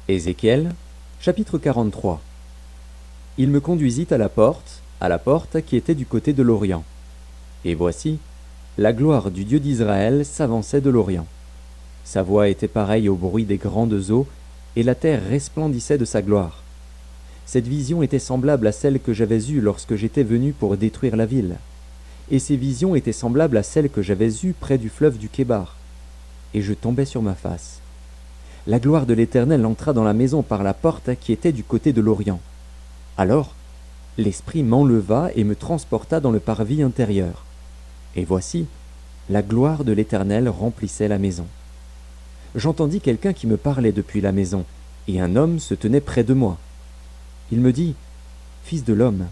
Ézéchiel, chapitre 43. Il me conduisit à la porte qui était du côté de l'Orient. Et voici, la gloire du Dieu d'Israël s'avançait de l'Orient. Sa voix était pareille au bruit des grandes eaux, et la terre resplendissait de sa gloire. Cette vision était semblable à celle que j'avais eue lorsque j'étais venu pour détruire la ville. Et ces visions étaient semblables à celles que j'avais eues près du fleuve du Kébar. Et je tombais sur ma face. La gloire de l'Éternel entra dans la maison par la porte qui était du côté de l'Orient. Alors, l'Esprit m'enleva et me transporta dans le parvis intérieur. Et voici, la gloire de l'Éternel remplissait la maison. J'entendis quelqu'un qui me parlait depuis la maison, et un homme se tenait près de moi. Il me dit, « Fils de l'homme,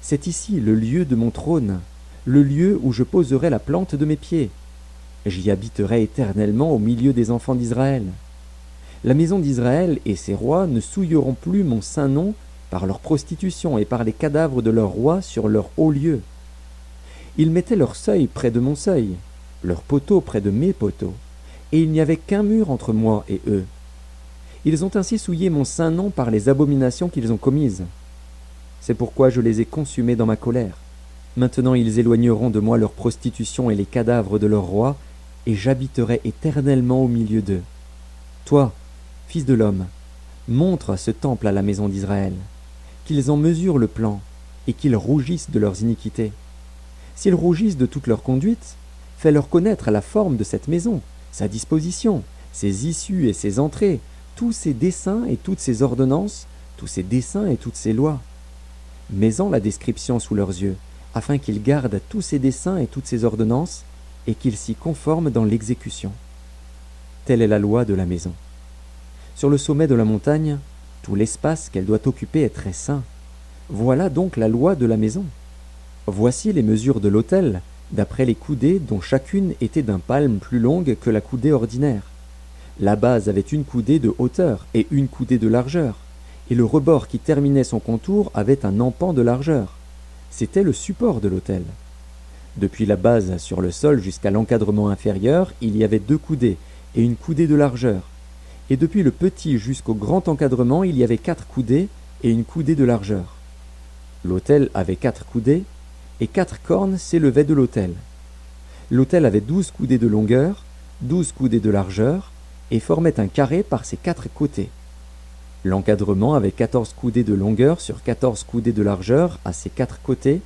c'est ici le lieu de mon trône, le lieu où je poserai la plante de mes pieds. J'y habiterai éternellement au milieu des enfants d'Israël. La maison d'Israël et ses rois ne souilleront plus mon saint nom par leur prostitution et par les cadavres de leurs rois sur leur haut lieu. Ils mettaient leur seuil près de mon seuil, leur poteau près de mes poteaux, et il n'y avait qu'un mur entre moi et eux. Ils ont ainsi souillé mon saint nom par les abominations qu'ils ont commises. C'est pourquoi je les ai consumés dans ma colère. Maintenant ils éloigneront de moi leur prostitution et les cadavres de leurs rois, et j'habiterai éternellement au milieu d'eux. Toi, fils de l'homme, montre ce temple à la maison d'Israël, qu'ils en mesurent le plan, et qu'ils rougissent de leurs iniquités. S'ils rougissent de toute leur conduite, fais-leur connaître la forme de cette maison, sa disposition, ses issues et ses entrées, tous ses desseins et toutes ses ordonnances, tous ses desseins et toutes ses lois. Mets-en la description sous leurs yeux, afin qu'ils gardent tous ses desseins et toutes ses ordonnances, et qu'ils s'y conforment dans l'exécution. Telle est la loi de la maison. Sur le sommet de la montagne, tout l'espace qu'elle doit occuper est très saint. Voilà donc la loi de la maison. Voici les mesures de l'autel, d'après les coudées dont chacune était d'un palme plus longue que la coudée ordinaire. La base avait une coudée de hauteur et une coudée de largeur, et le rebord qui terminait son contour avait un empan de largeur. C'était le support de l'autel. Depuis la base sur le sol jusqu'à l'encadrement inférieur, il y avait 2 coudées et une coudée de largeur. Et depuis le petit jusqu'au grand encadrement, il y avait 4 coudées et une coudée de largeur. L'autel avait 4 coudées, et 4 cornes s'élevaient de l'autel. L'autel avait 12 coudées de longueur, 12 coudées de largeur, et formait un carré par ses 4 côtés. L'encadrement avait 14 coudées de longueur sur 14 coudées de largeur à ses 4 côtés.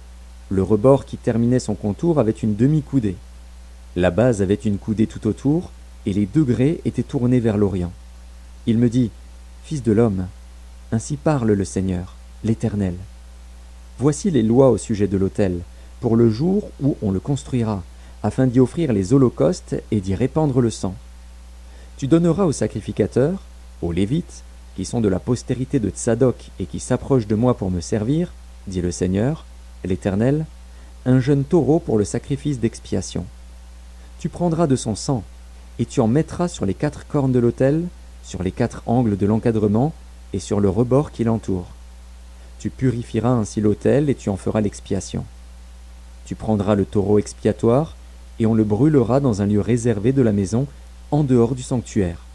Le rebord qui terminait son contour avait une demi-coudée. La base avait une coudée tout autour, et les degrés étaient tournés vers l'Orient. Il me dit, « Fils de l'homme, ainsi parle le Seigneur, l'Éternel. Voici les lois au sujet de l'autel, pour le jour où on le construira, afin d'y offrir les holocaustes et d'y répandre le sang. Tu donneras aux sacrificateurs, aux Lévites, qui sont de la postérité de Tsadok et qui s'approchent de moi pour me servir, dit le Seigneur, l'Éternel, un jeune taureau pour le sacrifice d'expiation. Tu prendras de son sang, et tu en mettras sur les 4 cornes de l'autel, sur les 4 angles de l'encadrement et sur le rebord qui l'entoure. Tu purifieras ainsi l'autel et tu en feras l'expiation. Tu prendras le taureau expiatoire, et on le brûlera dans un lieu réservé de la maison, en dehors du sanctuaire.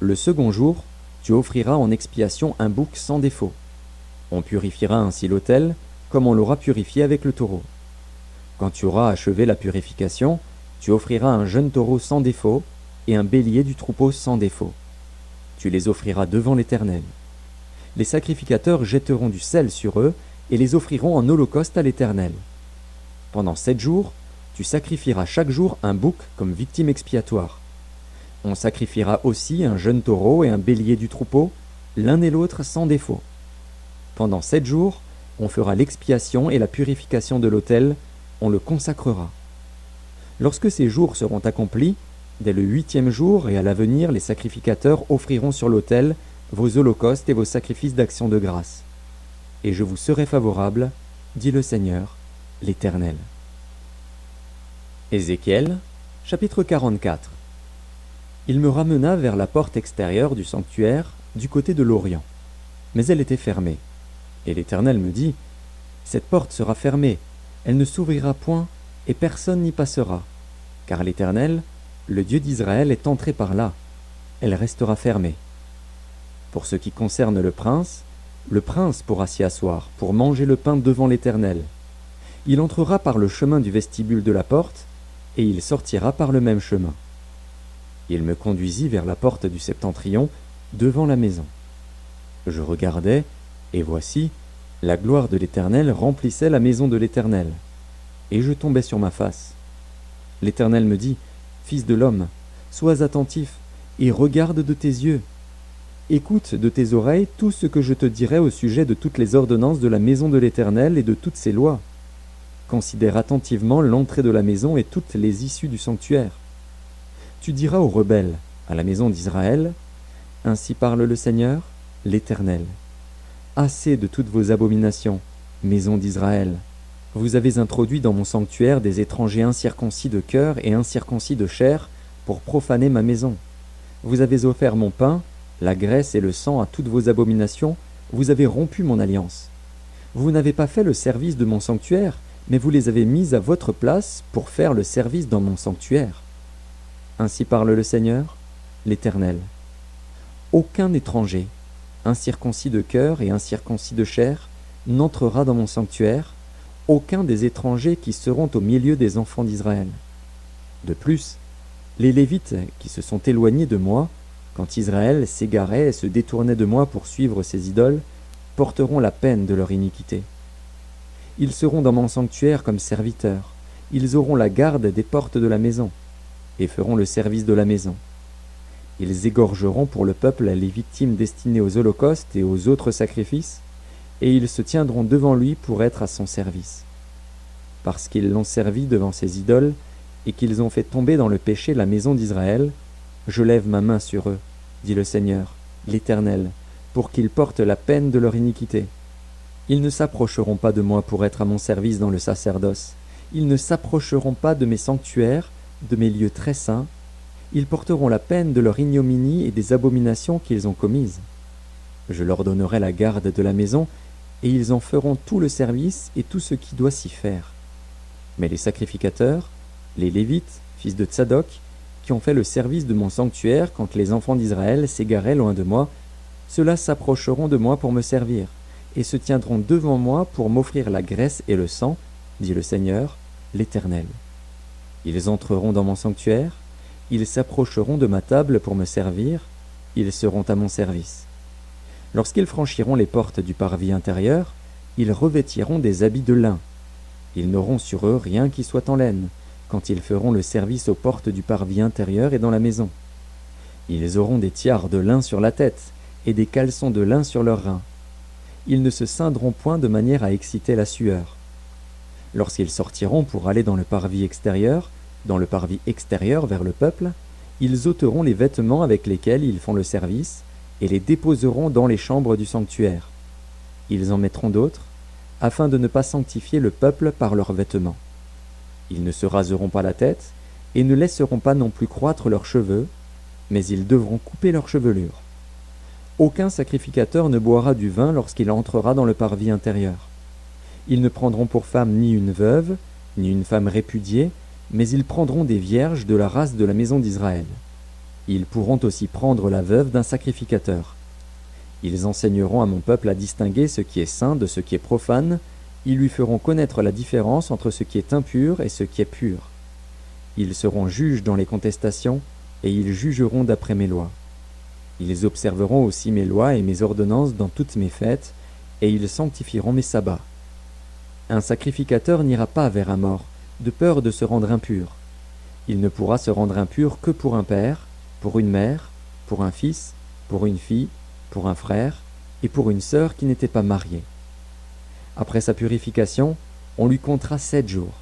Le second jour, tu offriras en expiation un bouc sans défaut. On purifiera ainsi l'autel, comme on l'aura purifié avec le taureau. Quand tu auras achevé la purification, tu offriras un jeune taureau sans défaut et un bélier du troupeau sans défaut. Tu les offriras devant l'Éternel. Les sacrificateurs jetteront du sel sur eux et les offriront en holocauste à l'Éternel. Pendant 7 jours, tu sacrifieras chaque jour un bouc comme victime expiatoire. On sacrifiera aussi un jeune taureau et un bélier du troupeau, l'un et l'autre sans défaut. Pendant 7 jours, on fera l'expiation et la purification de l'autel, on le consacrera. Lorsque ces jours seront accomplis, dès le 8e jour et à l'avenir, les sacrificateurs offriront sur l'autel vos holocaustes et vos sacrifices d'action de grâce. Et je vous serai favorable, dit le Seigneur, l'Éternel. Ézéchiel, chapitre 44. Il me ramena vers la porte extérieure du sanctuaire, du côté de l'Orient. Mais elle était fermée. Et l'Éternel me dit, « Cette porte sera fermée, elle ne s'ouvrira point, et personne n'y passera. Car l'Éternel, le Dieu d'Israël, est entré par là. Elle restera fermée. » Pour ce qui concerne le prince pourra s'y asseoir, pour manger le pain devant l'Éternel. Il entrera par le chemin du vestibule de la porte, et il sortira par le même chemin. Il me conduisit vers la porte du septentrion, devant la maison. Je regardai, et voici, la gloire de l'Éternel remplissait la maison de l'Éternel. Et je tombai sur ma face. L'Éternel me dit, « Fils de l'homme, sois attentif, et regarde de tes yeux. Écoute de tes oreilles tout ce que je te dirai au sujet de toutes les ordonnances de la maison de l'Éternel et de toutes ses lois. Considère attentivement l'entrée de la maison et toutes les issues du sanctuaire. Tu diras aux rebelles, à la maison d'Israël, « Ainsi parle le Seigneur, l'Éternel. Assez de toutes vos abominations, maison d'Israël. Vous avez introduit dans mon sanctuaire des étrangers incirconcis de cœur et incirconcis de chair pour profaner ma maison. Vous avez offert mon pain, la graisse et le sang à toutes vos abominations, vous avez rompu mon alliance. Vous n'avez pas fait le service de mon sanctuaire, mais vous les avez mis à votre place pour faire le service dans mon sanctuaire. Ainsi parle le Seigneur, l'Éternel. Aucun étranger, incirconcis de cœur et incirconcis de chair, n'entrera dans mon sanctuaire, aucun des étrangers qui seront au milieu des enfants d'Israël. De plus, les Lévites qui se sont éloignés de moi, quand Israël s'égarait et se détournait de moi pour suivre ses idoles, porteront la peine de leur iniquité. Ils seront dans mon sanctuaire comme serviteurs, ils auront la garde des portes de la maison, et feront le service de la maison. Ils égorgeront pour le peuple les victimes destinées aux holocaustes et aux autres sacrifices, et ils se tiendront devant lui pour être à son service. Parce qu'ils l'ont servi devant ses idoles, et qu'ils ont fait tomber dans le péché la maison d'Israël, je lève ma main sur eux, dit le Seigneur, l'Éternel, pour qu'ils portent la peine de leur iniquité. Ils ne s'approcheront pas de moi pour être à mon service dans le sacerdoce. Ils ne s'approcheront pas de mes sanctuaires, de mes lieux très saints. Ils porteront la peine de leur ignominie et des abominations qu'ils ont commises. Je leur donnerai la garde de la maison, et ils en feront tout le service et tout ce qui doit s'y faire. Mais les sacrificateurs, les Lévites, fils de Tsadok, qui ont fait le service de mon sanctuaire quand les enfants d'Israël s'égaraient loin de moi, ceux-là s'approcheront de moi pour me servir, et se tiendront devant moi pour m'offrir la graisse et le sang, dit le Seigneur, l'Éternel. Ils entreront dans mon sanctuaire, ils s'approcheront de ma table pour me servir, ils seront à mon service. Lorsqu'ils franchiront les portes du parvis intérieur, ils revêtiront des habits de lin. Ils n'auront sur eux rien qui soit en laine, quand ils feront le service aux portes du parvis intérieur et dans la maison. Ils auront des tiares de lin sur la tête, et des caleçons de lin sur leurs reins. Ils ne se ceindront point de manière à exciter la sueur. Lorsqu'ils sortiront pour aller dans le parvis extérieur vers le peuple, ils ôteront les vêtements avec lesquels ils font le service, et les déposeront dans les chambres du sanctuaire. Ils en mettront d'autres, afin de ne pas sanctifier le peuple par leurs vêtements. Ils ne se raseront pas la tête, et ne laisseront pas non plus croître leurs cheveux, mais ils devront couper leurs chevelures. Aucun sacrificateur ne boira du vin lorsqu'il entrera dans le parvis intérieur. Ils ne prendront pour femme ni une veuve, ni une femme répudiée, mais ils prendront des vierges de la race de la maison d'Israël. Ils pourront aussi prendre la veuve d'un sacrificateur. Ils enseigneront à mon peuple à distinguer ce qui est saint de ce qui est profane. Ils lui feront connaître la différence entre ce qui est impur et ce qui est pur. Ils seront juges dans les contestations, et ils jugeront d'après mes lois. Ils observeront aussi mes lois et mes ordonnances dans toutes mes fêtes, et ils sanctifieront mes sabbats. Un sacrificateur n'ira pas vers un mort, de peur de se rendre impur. Il ne pourra se rendre impur que pour un père, pour une mère, pour un fils, pour une fille, pour un frère, et pour une sœur qui n'était pas mariée. Après sa purification, on lui comptera 7 jours.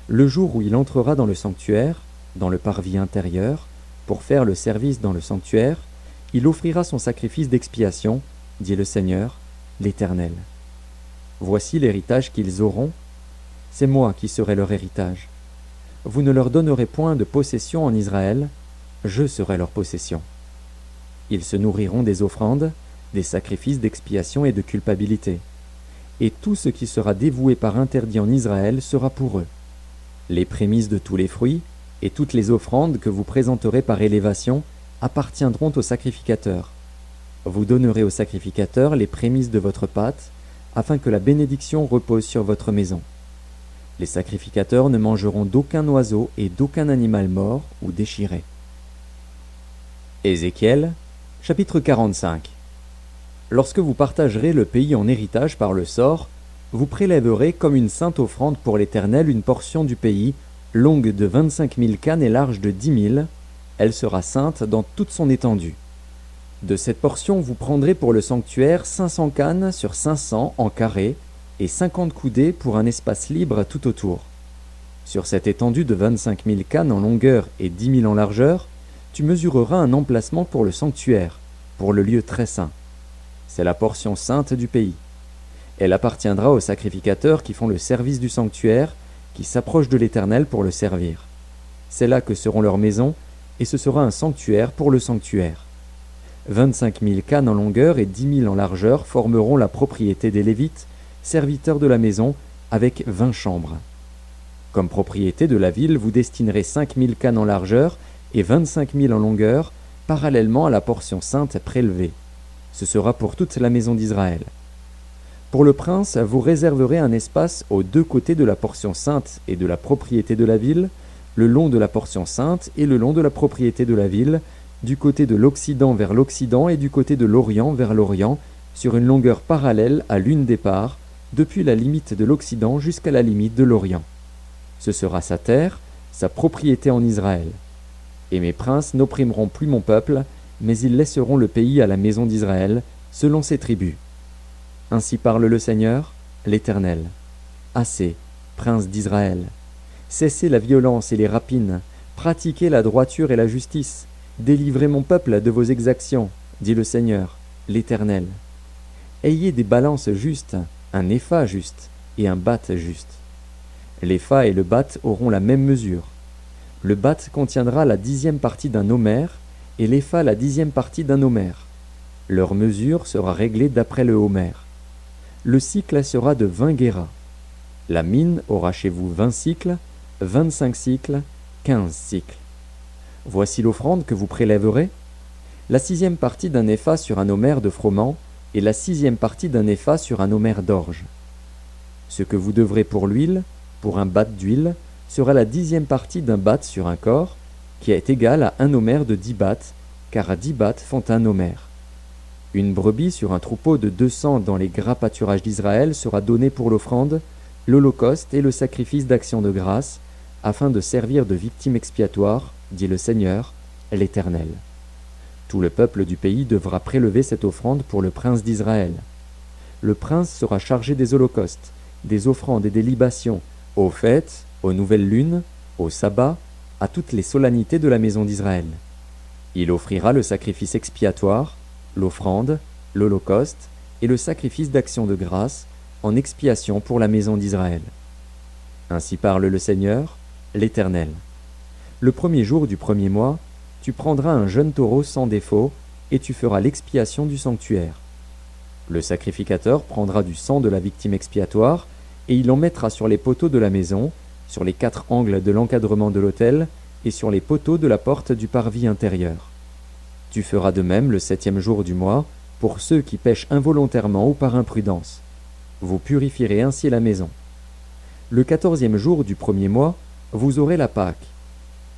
Le jour où il entrera dans le sanctuaire, dans le parvis intérieur, pour faire le service dans le sanctuaire, il offrira son sacrifice d'expiation, dit le Seigneur, l'Éternel. Voici l'héritage qu'ils auront. C'est moi qui serai leur héritage. Vous ne leur donnerez point de possession en Israël, je serai leur possession. Ils se nourriront des offrandes, des sacrifices d'expiation et de culpabilité. Et tout ce qui sera dévoué par interdit en Israël sera pour eux. Les prémices de tous les fruits et toutes les offrandes que vous présenterez par élévation appartiendront aux sacrificateurs. Vous donnerez au sacrificateur les prémices de votre pâte, afin que la bénédiction repose sur votre maison. Les sacrificateurs ne mangeront d'aucun oiseau et d'aucun animal mort ou déchiré. Ézéchiel, chapitre 45. Lorsque vous partagerez le pays en héritage par le sort, vous prélèverez comme une sainte offrande pour l'Éternel une portion du pays, longue de 25 000 cânes et large de 10 000. Elle sera sainte dans toute son étendue. De cette portion, vous prendrez pour le sanctuaire 500 cânes sur 500 en carré et 50 coudées pour un espace libre tout autour. Sur cette étendue de 25 000 cânes en longueur et 10 000 en largeur, tu mesureras un emplacement pour le sanctuaire, pour le lieu très saint. C'est la portion sainte du pays. Elle appartiendra aux sacrificateurs qui font le service du sanctuaire, qui s'approchent de l'Éternel pour le servir. C'est là que seront leurs maisons, et ce sera un sanctuaire pour le sanctuaire. 25 000 cânes en longueur et 10 000 en largeur formeront la propriété des Lévites, serviteurs de la maison, avec 20 chambres. Comme propriété de la ville, vous destinerez 5 000 cânes en largeur et 25 000 en longueur, parallèlement à la portion sainte prélevée. Ce sera pour toute la maison d'Israël. Pour le prince, vous réserverez un espace aux deux côtés de la portion sainte et de la propriété de la ville, le long de la portion sainte et le long de la propriété de la ville, du côté de l'Occident vers l'Occident et du côté de l'Orient vers l'Orient, sur une longueur parallèle à l'une des parts, depuis la limite de l'Occident jusqu'à la limite de l'Orient. Ce sera sa terre, sa propriété en Israël. Et mes princes n'opprimeront plus mon peuple, mais ils laisseront le pays à la maison d'Israël, selon ses tribus. Ainsi parle le Seigneur, l'Éternel. Assez, princes d'Israël. Cessez la violence et les rapines, pratiquez la droiture et la justice, délivrez mon peuple de vos exactions, dit le Seigneur, l'Éternel. Ayez des balances justes, un épha juste et un bath juste. L'épha et le bath auront la même mesure. Le bath contiendra la 10e partie d'un homère, et l'épha la 10e partie d'un homère. Leur mesure sera réglée d'après le homère. Le cycle sera de 20 guéras. La mine aura chez vous 20 cycles, 25 cycles, 15 cycles. Voici l'offrande que vous prélèverez. La 6e partie d'un épha sur un homère de froment, et la 6e partie d'un épha sur un homère d'orge. Ce que vous devrez pour l'huile, pour un bath d'huile, sera la 10e partie d'un bath sur un corps, qui est égal à un homère de 10 baths, car 10 baths font un homère. Une brebis sur un troupeau de 200 dans les gras pâturages d'Israël sera donnée pour l'offrande, l'holocauste et le sacrifice d'action de grâce, afin de servir de victime expiatoire, dit le Seigneur, l'Éternel. Tout le peuple du pays devra prélever cette offrande pour le prince d'Israël. Le prince sera chargé des holocaustes, des offrandes et des libations, aux fêtes, aux nouvelles lunes, au sabbat, à toutes les solennités de la maison d'Israël. Il offrira le sacrifice expiatoire, l'offrande, l'holocauste et le sacrifice d'action de grâce en expiation pour la maison d'Israël. Ainsi parle le Seigneur, l'Éternel. Le premier jour du premier mois, tu prendras un jeune taureau sans défaut et tu feras l'expiation du sanctuaire. Le sacrificateur prendra du sang de la victime expiatoire et il en mettra sur les poteaux de la maison, sur les 4 angles de l'encadrement de l'autel et sur les poteaux de la porte du parvis intérieur. Tu feras de même le 7e jour du mois pour ceux qui pêchent involontairement ou par imprudence. Vous purifierez ainsi la maison. Le 14e jour du premier mois, vous aurez la Pâque.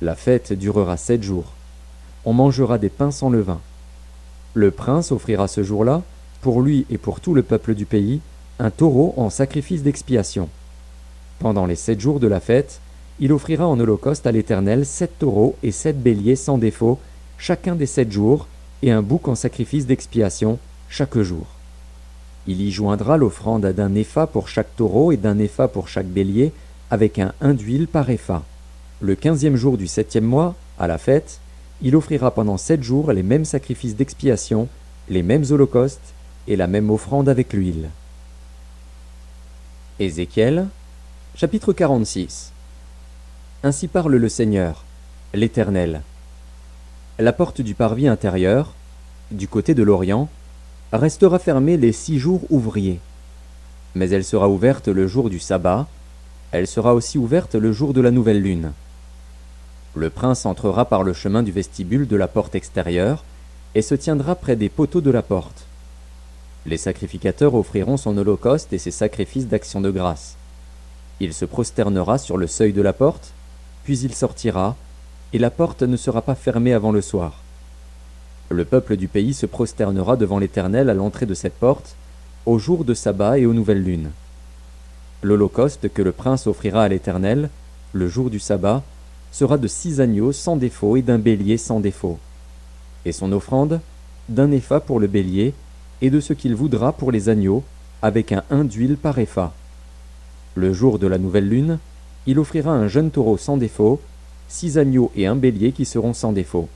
La fête durera 7 jours. On mangera des pains sans levain. Le prince offrira ce jour-là, pour lui et pour tout le peuple du pays, un taureau en sacrifice d'expiation. Pendant les 7 jours de la fête, il offrira en holocauste à l'Éternel 7 taureaux et 7 béliers sans défaut, chacun des 7 jours, et un bouc en sacrifice d'expiation, chaque jour. Il y joindra l'offrande d'un épha pour chaque taureau et d'un épha pour chaque bélier, avec un hin d'huile par épha. Le 15e jour du 7e mois, à la fête, il offrira pendant 7 jours les mêmes sacrifices d'expiation, les mêmes holocaustes et la même offrande avec l'huile. Ézéchiel, chapitre 46. Ainsi parle le Seigneur, l'Éternel. La porte du parvis intérieur, du côté de l'Orient, restera fermée les 6 jours ouvriers. Mais elle sera ouverte le jour du sabbat, elle sera aussi ouverte le jour de la nouvelle lune. Le prince entrera par le chemin du vestibule de la porte extérieure, et se tiendra près des poteaux de la porte. Les sacrificateurs offriront son holocauste et ses sacrifices d'action de grâce. Il se prosternera sur le seuil de la porte, puis il sortira, et la porte ne sera pas fermée avant le soir. Le peuple du pays se prosternera devant l'Éternel à l'entrée de cette porte, au jour de sabbat et aux nouvelles lunes. L'holocauste que le prince offrira à l'Éternel, le jour du sabbat, sera de 6 agneaux sans défaut et d'un bélier sans défaut. Et son offrande, d'un épha pour le bélier, et de ce qu'il voudra pour les agneaux, avec un hin d'huile par épha. Le jour de la nouvelle lune, il offrira un jeune taureau sans défaut, 6 agneaux et un bélier qui seront sans défaut.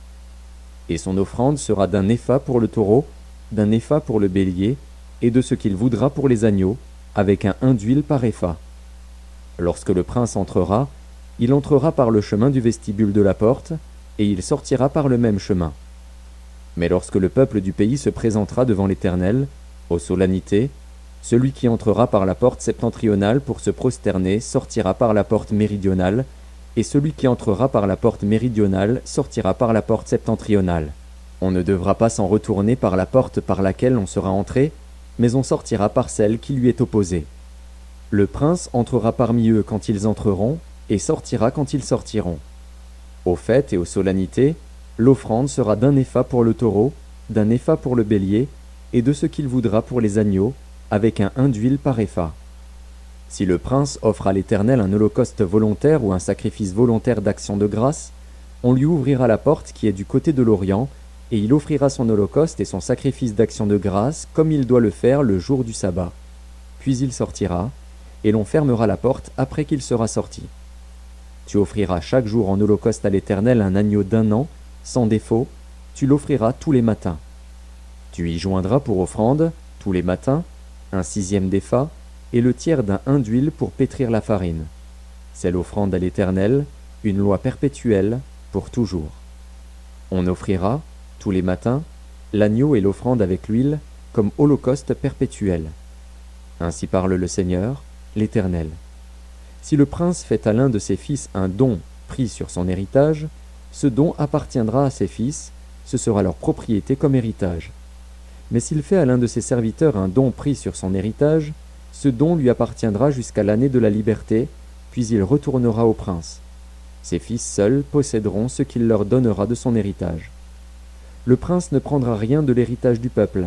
Et son offrande sera d'un épha pour le taureau, d'un épha pour le bélier, et de ce qu'il voudra pour les agneaux, avec un hin d'huile par épha. Lorsque le prince entrera, il entrera par le chemin du vestibule de la porte, et il sortira par le même chemin. Mais lorsque le peuple du pays se présentera devant l'Éternel, aux solennités, celui qui entrera par la porte septentrionale pour se prosterner sortira par la porte méridionale, et celui qui entrera par la porte méridionale sortira par la porte septentrionale. On ne devra pas s'en retourner par la porte par laquelle on sera entré, mais on sortira par celle qui lui est opposée. Le prince entrera parmi eux quand ils entreront, et sortira quand ils sortiront. Aux fêtes et aux solennités, l'offrande sera d'un épha pour le taureau, d'un épha pour le bélier, et de ce qu'il voudra pour les agneaux, avec un hin d'huile par épha. Si le prince offre à l'Éternel un holocauste volontaire ou un sacrifice volontaire d'action de grâce, on lui ouvrira la porte qui est du côté de l'Orient, et il offrira son holocauste et son sacrifice d'action de grâce comme il doit le faire le jour du sabbat. Puis il sortira, et l'on fermera la porte après qu'il sera sorti. Tu offriras chaque jour en holocauste à l'Éternel un agneau d'1 an, sans défaut, tu l'offriras tous les matins. Tu y joindras pour offrande, tous les matins, un 6e d'épha, et le tiers d'un hin d'huile pour pétrir la farine. C'est l'offrande à l'Éternel, une loi perpétuelle, pour toujours. On offrira, tous les matins, l'agneau et l'offrande avec l'huile, comme holocauste perpétuel. Ainsi parle le Seigneur, l'Éternel. Si le prince fait à l'un de ses fils un don pris sur son héritage, ce don appartiendra à ses fils, ce sera leur propriété comme héritage. Mais s'il fait à l'un de ses serviteurs un don pris sur son héritage, ce don lui appartiendra jusqu'à l'année de la liberté, puis il retournera au prince. Ses fils seuls posséderont ce qu'il leur donnera de son héritage. Le prince ne prendra rien de l'héritage du peuple,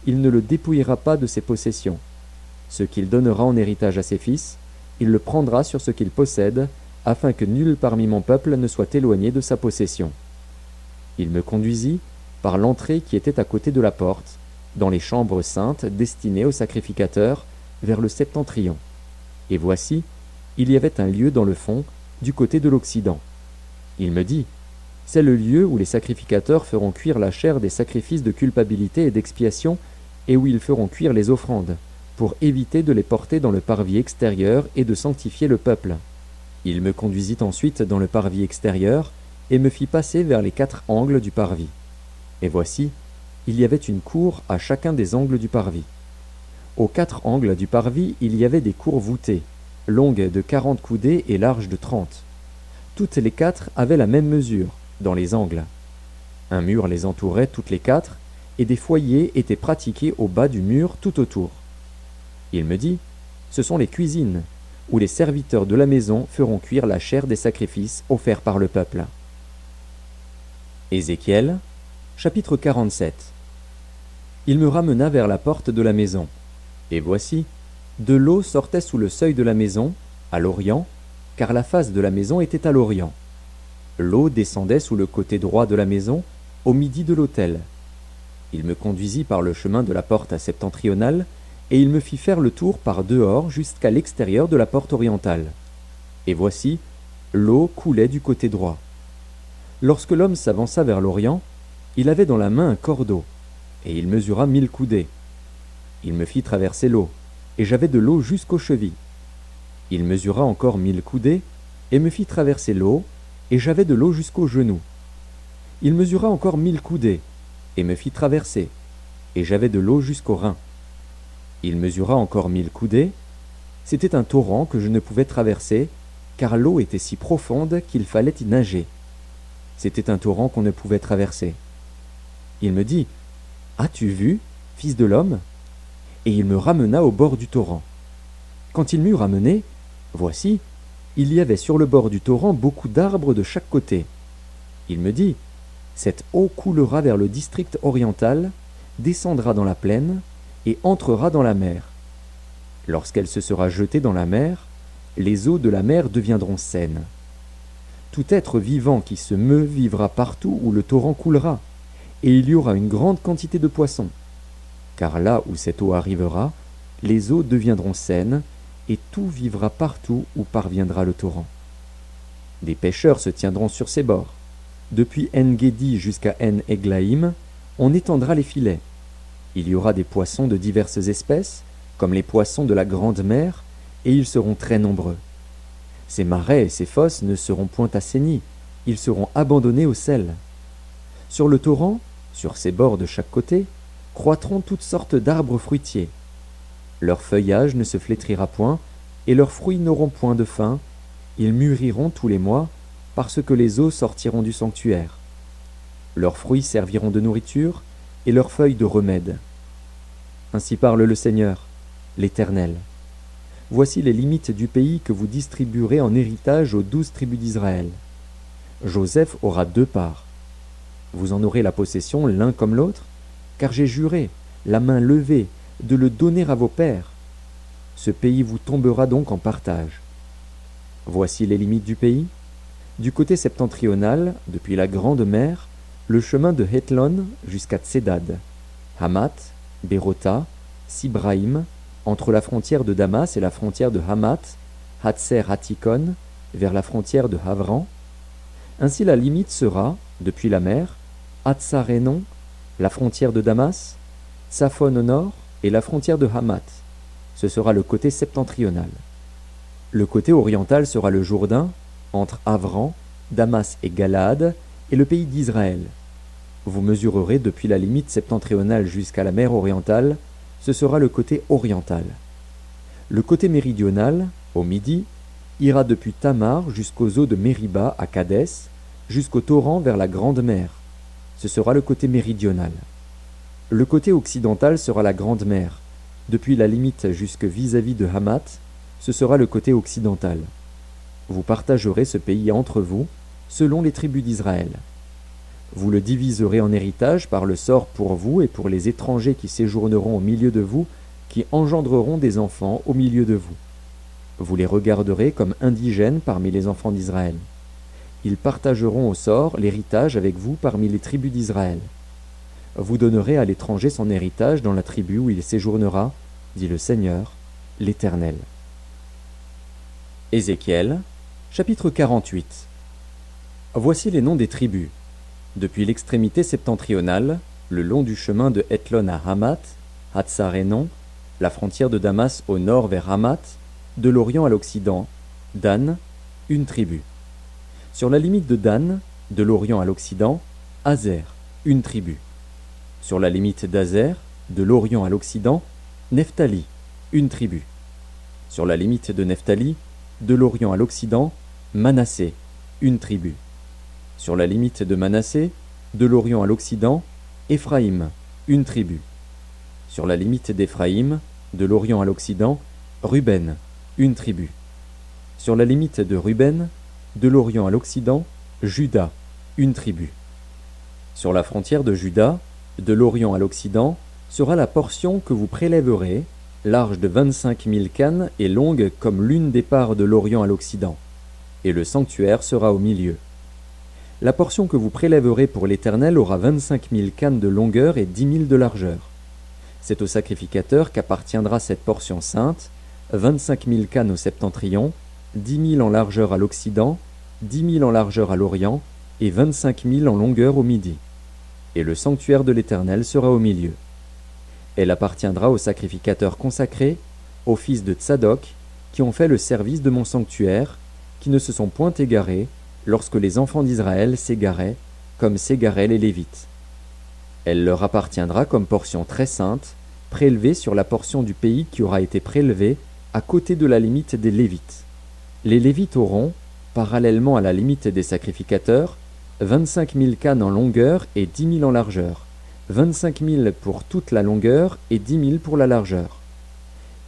il ne le dépouillera pas de ses possessions. Ce qu'il donnera en héritage à ses fils, il le prendra sur ce qu'il possède, afin que nul parmi mon peuple ne soit éloigné de sa possession. Il me conduisit par l'entrée qui était à côté de la porte, dans les chambres saintes destinées aux sacrificateurs, vers le septentrion. Et voici, il y avait un lieu dans le fond, du côté de l'Occident. Il me dit, c'est le lieu où les sacrificateurs feront cuire la chair des sacrifices de culpabilité et d'expiation, et où ils feront cuire les offrandes, pour éviter de les porter dans le parvis extérieur et de sanctifier le peuple. Il me conduisit ensuite dans le parvis extérieur, et me fit passer vers les 4 angles du parvis. Et voici, il y avait une cour à chacun des angles du parvis. Aux 4 angles du parvis, il y avait des cours voûtées, longues de 40 coudées et larges de 30. Toutes les 4 avaient la même mesure, dans les angles. Un mur les entourait toutes les 4, et des foyers étaient pratiqués au bas du mur tout autour. Il me dit, ce sont les cuisines, où les serviteurs de la maison feront cuire la chair des sacrifices offerts par le peuple. Ézéchiel, chapitre 47. Il me ramena vers la porte de la maison. Et voici, de l'eau sortait sous le seuil de la maison, à l'orient, car la face de la maison était à l'orient. L'eau descendait sous le côté droit de la maison, au midi de l'autel. Il me conduisit par le chemin de la porte septentrionale, et il me fit faire le tour par dehors jusqu'à l'extérieur de la porte orientale. Et voici, l'eau coulait du côté droit. Lorsque l'homme s'avança vers l'orient, il avait dans la main un cordeau, et il mesura 1000 coudées. Il me fit traverser l'eau, et j'avais de l'eau jusqu'aux chevilles. Il mesura encore 1000 coudées, et me fit traverser l'eau, et j'avais de l'eau jusqu'aux genoux. Il mesura encore 1000 coudées, et me fit traverser, et j'avais de l'eau jusqu'aux reins. Il mesura encore 1000 coudées. C'était un torrent que je ne pouvais traverser, car l'eau était si profonde qu'il fallait y nager. C'était un torrent qu'on ne pouvait traverser. Il me dit, « As-tu vu, fils de l'homme ?» Et il me ramena au bord du torrent. Quand il m'eut ramené, voici, il y avait sur le bord du torrent beaucoup d'arbres de chaque côté. Il me dit, « Cette eau coulera vers le district oriental, descendra dans la plaine et entrera dans la mer. Lorsqu'elle se sera jetée dans la mer, les eaux de la mer deviendront saines. Tout être vivant qui se meut vivra partout où le torrent coulera, et il y aura une grande quantité de poissons. Car là où cette eau arrivera, les eaux deviendront saines, et tout vivra partout où parviendra le torrent. Des pêcheurs se tiendront sur ses bords. Depuis En-Gedi jusqu'à En-Eglaïm, on étendra les filets. Il y aura des poissons de diverses espèces, comme les poissons de la grande mer, et ils seront très nombreux. Ces marais et ces fosses ne seront point assainis, ils seront abandonnés au sel. Sur le torrent, sur ses bords de chaque côté, croîtront toutes sortes d'arbres fruitiers. Leur feuillage ne se flétrira point, et leurs fruits n'auront point de fin, ils mûriront tous les mois, parce que les eaux sortiront du sanctuaire. Leurs fruits serviront de nourriture, et leurs feuilles de remède. Ainsi parle le Seigneur, l'Éternel. Voici les limites du pays que vous distribuerez en héritage aux 12 tribus d'Israël. Joseph aura 2 parts. Vous en aurez la possession l'un comme l'autre, car j'ai juré, la main levée, de le donner à vos pères. Ce pays vous tombera donc en partage. Voici les limites du pays. Du côté septentrional, depuis la Grande Mer, le chemin de Hétlon jusqu'à Tsedad, Hamath, Bérota, Sibraïm, entre la frontière de Damas et la frontière de Hamath, Hatzer-Hatikon, vers la frontière de Havran. Ainsi la limite sera, depuis la mer, Hatzarénon, la frontière de Damas, Tsaphon au nord et la frontière de Hamath. Ce sera le côté septentrional. Le côté oriental sera le Jourdain, entre Havran, Damas et Galaad, et le pays d'Israël. Vous mesurerez depuis la limite septentrionale jusqu'à la mer orientale, ce sera le côté oriental. Le côté méridional, au midi, ira depuis Tamar jusqu'aux eaux de Mériba à Kadès, jusqu'au torrent vers la Grande Mer. Ce sera le côté méridional. Le côté occidental sera la Grande Mer. Depuis la limite jusque vis-à-vis de Hamath, ce sera le côté occidental. Vous partagerez ce pays entre vous, selon les tribus d'Israël. Vous le diviserez en héritage par le sort pour vous et pour les étrangers qui séjourneront au milieu de vous, qui engendreront des enfants au milieu de vous. Vous les regarderez comme indigènes parmi les enfants d'Israël. Ils partageront au sort l'héritage avec vous parmi les tribus d'Israël. Vous donnerez à l'étranger son héritage dans la tribu où il séjournera, dit le Seigneur, l'Éternel. Ézéchiel, chapitre 48. Voici les noms des tribus. Depuis l'extrémité septentrionale, le long du chemin de Hétlon à Hamath, Hatzarénon, la frontière de Damas au nord vers Hamath, de l'Orient à l'Occident, Dan, une tribu. Sur la limite de Dan, de l'Orient à l'Occident, Azer, une tribu. Sur la limite d'Azer, de l'Orient à l'Occident, Nephtali, une tribu. Sur la limite de Nephtali, de l'Orient à l'Occident, Manassé, une tribu. Sur la limite de Manassé, de l'Orient à l'Occident, Éphraïm, une tribu. Sur la limite d'Éphraïm, de l'Orient à l'Occident, Ruben, une tribu. Sur la limite de Ruben, de l'Orient à l'Occident, Juda, une tribu. Sur la frontière de Juda, de l'Orient à l'Occident, sera la portion que vous prélèverez, large de 25 000 cannes et longue comme l'une des parts de l'Orient à l'Occident. Et le sanctuaire sera au milieu. La portion que vous prélèverez pour l'Éternel aura 25 000 cannes de longueur et 10 000 de largeur. C'est au sacrificateur qu'appartiendra cette portion sainte, 25 000 cannes au septentrion, 10 000 en largeur à l'Occident, 10 000 en largeur à l'Orient, et 25 000 en longueur au midi. Et le sanctuaire de l'Éternel sera au milieu. Elle appartiendra aux sacrificateurs consacrés, aux fils de Tsadok, qui ont fait le service de mon sanctuaire, qui ne se sont point égarés, lorsque les enfants d'Israël s'égaraient, comme s'égaraient les Lévites. Elle leur appartiendra comme portion très sainte, prélevée sur la portion du pays qui aura été prélevée à côté de la limite des Lévites. Les Lévites auront, parallèlement à la limite des sacrificateurs, 25 000 cannes en longueur et 10 000 en largeur, 25 000 pour toute la longueur et 10 000 pour la largeur.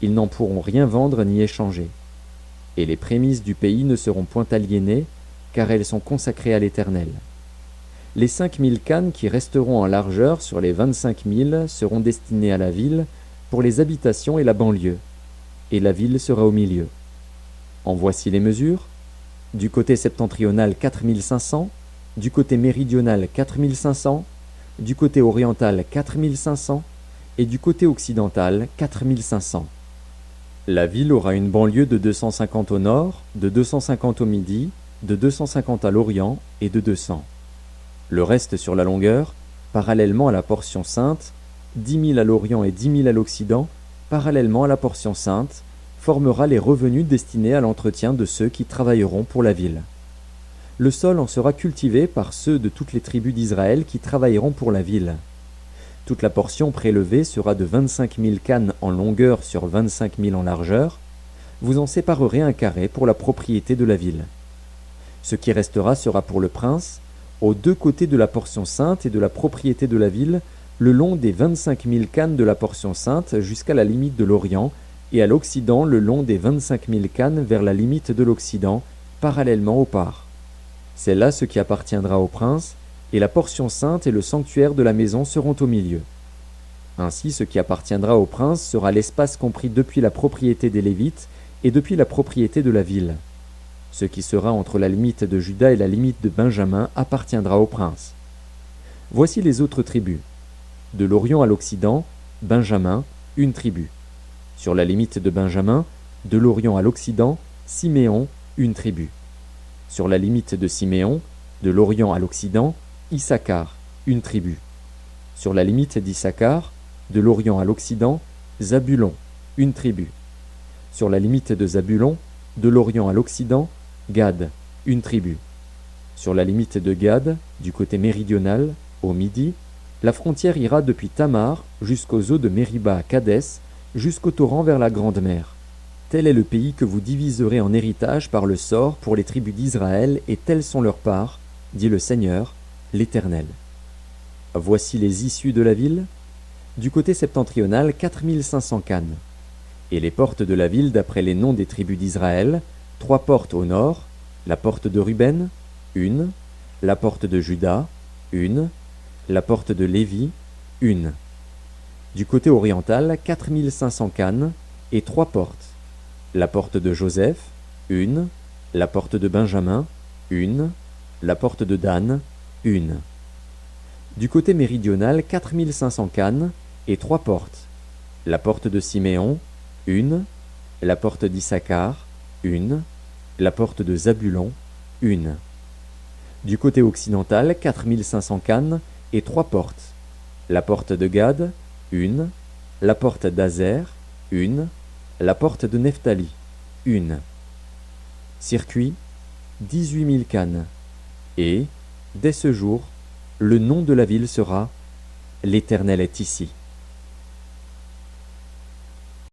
Ils n'en pourront rien vendre ni échanger. Et les prémices du pays ne seront point aliénées, car elles sont consacrées à l'Éternel. Les 5 000 cannes qui resteront en largeur sur les 25 000 seront destinées à la ville, pour les habitations et la banlieue, et la ville sera au milieu. En voici les mesures. Du côté septentrional 4 500, du côté méridional 4 500, du côté oriental 4 500, et du côté occidental 4 500. La ville aura une banlieue de 250 au nord, de 250 au midi, de 250 à l'orient et de 200. Le reste sur la longueur, parallèlement à la portion sainte, 10 000 à l'orient et 10 000 à l'occident, parallèlement à la portion sainte, formera les revenus destinés à l'entretien de ceux qui travailleront pour la ville. Le sol en sera cultivé par ceux de toutes les tribus d'Israël qui travailleront pour la ville. Toute la portion prélevée sera de 25 000 cannes en longueur sur 25 000 en largeur. Vous en séparerez un carré pour la propriété de la ville. Ce qui restera sera pour le prince, aux deux côtés de la portion sainte et de la propriété de la ville, le long des 25 000 cannes de la portion sainte jusqu'à la limite de l'Orient, et à l'Occident le long des 25 000 cannes vers la limite de l'Occident, parallèlement aux parts. C'est là ce qui appartiendra au prince, et la portion sainte et le sanctuaire de la maison seront au milieu. Ainsi ce qui appartiendra au prince sera l'espace compris depuis la propriété des Lévites et depuis la propriété de la ville. Ce qui sera entre la limite de Juda et la limite de Benjamin appartiendra au prince. Voici les autres tribus. De l'Orient à l'Occident, Benjamin, une tribu. Sur la limite de Benjamin, de l'Orient à l'Occident, Siméon, une tribu. Sur la limite de Siméon, de l'Orient à l'Occident, Issachar, une tribu. Sur la limite d'Issachar, de l'Orient à l'Occident, Zabulon, une tribu. Sur la limite de Zabulon, de l'Orient à l'Occident, Gad, une tribu. Sur la limite de Gad, du côté méridional, au midi, la frontière ira depuis Tamar jusqu'aux eaux de Mériba à Kadès, jusqu'au torrent vers la Grande Mer. Tel est le pays que vous diviserez en héritage par le sort pour les tribus d'Israël, et telles sont leurs parts, dit le Seigneur, l'Éternel. Voici les issues de la ville. Du côté septentrional, 4 500 cannes. Et les portes de la ville d'après les noms des tribus d'Israël, 3 portes au nord, la porte de Ruben, 1, la porte de Juda, 1, la porte de Lévi, 1. Du côté oriental, 4 500 cannes et 3 portes. La porte de Joseph, 1, la porte de Benjamin, 1, la porte de Dan, 1. Du côté méridional, 4 500 cannes et 3 portes. La porte de Siméon, 1, la porte d'Issachar, 1, la porte de Zabulon, 1. Du côté occidental, 4 500 cannes et 3 portes. La porte de Gad, 1, la porte d'Azer, 1, la porte de Nephtali, 1. Circuit, 18 000 cannes. Et, dès ce jour, le nom de la ville sera « L'Éternel est ici ».